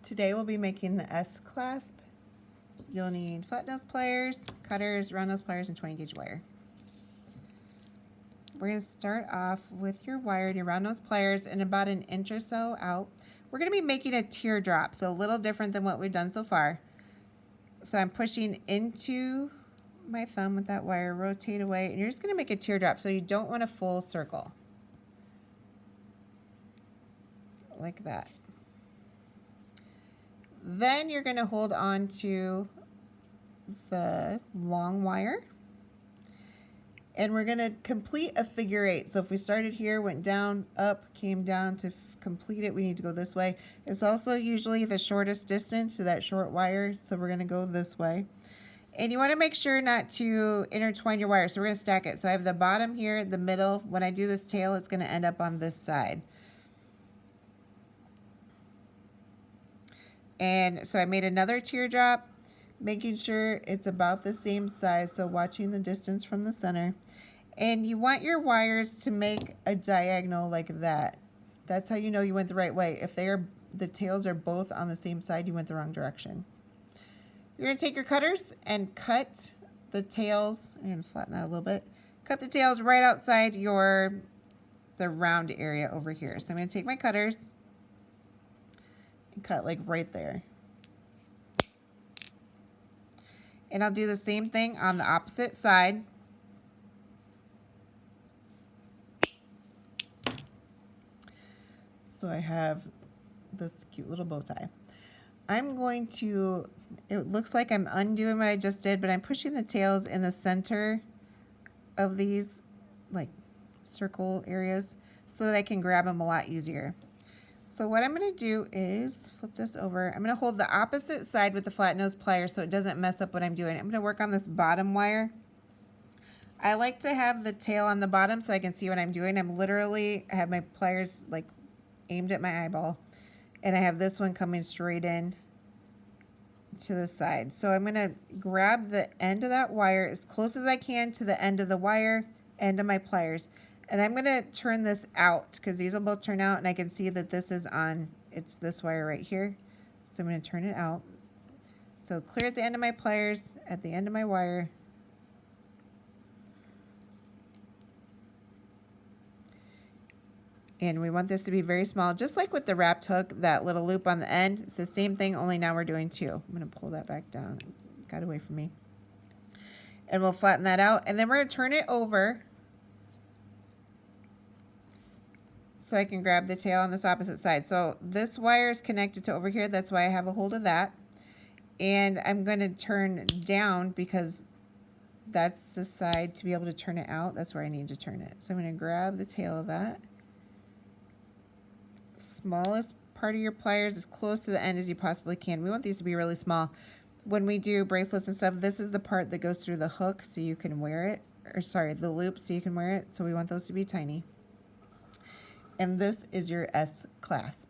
Today we'll be making the S clasp. You'll need flat nose pliers, cutters, round nose pliers, and 20 gauge wire. We're going to start off with your wire and your round nose pliers and about an inch or so out. We're going to be making a teardrop, so a little different than what we've done so far. So I'm pushing into my thumb with that wire, rotate away, and you're just going to make a teardrop, so you don't want a full circle. Like that. Then you're going to hold on to the long wire and we're going to complete a figure 8. So if we started here, went down, up, came down, to complete it we need to go this way. It's also usually the shortest distance to that short wire, so we're going to go this way. And you want to make sure not to intertwine your wire, so we're going to stack it. So I have the bottom here, the middle. When I do this tail, it's going to end up on this side. And so I made another teardrop, making sure it's about the same size, so watching the distance from the center. And you want your wires to make a diagonal like that. That's how you know you went the right way. If the tails are both on the same side, you went the wrong direction. You're going to take your cutters and cut the tails. I'm going to flatten that a little bit. Cut the tails right outside the round area over here. So I'm going to take my cutters and cut like right there. And I'll do the same thing on the opposite side. So I have this cute little bow tie. I'm going to, it looks like I'm undoing what I just did, but I'm pushing the tails in the center of these like circle areas so that I can grab them a lot easier. So what I'm going to do is flip this over. I'm going to hold the opposite side with the flat nose pliers so it doesn't mess up what I'm doing. I'm going to work on this bottom wire. I like to have the tail on the bottom so I can see what I'm doing. I have my pliers like aimed at my eyeball, and I have this one coming straight in to the side. So I'm going to grab the end of that wire as close as I can to the end of the wire, end of my pliers. And I'm going to turn this out because these will both turn out, and I can see that this is on, it's this wire right here. So I'm going to turn it out. So clear at the end of my pliers, at the end of my wire. And we want this to be very small, just like with the wrapped hook, that little loop on the end. It's the same thing, only now we're doing 2. I'm going to pull that back down. It got away from me. And we'll flatten that out. And then we're going to turn it over so I can grab the tail on this opposite side. So this wire is connected to over here. That's why I have a hold of that. And I'm going to turn down because that's the side to be able to turn it out. That's where I need to turn it. So I'm going to grab the tail of that. Smallest part of your pliers as close to the end as you possibly can. We want these to be really small. When we do bracelets and stuff, this is the part that goes through the hook so you can wear it, or sorry, the loop so you can wear it. So we want those to be tiny. And this is your S clasp.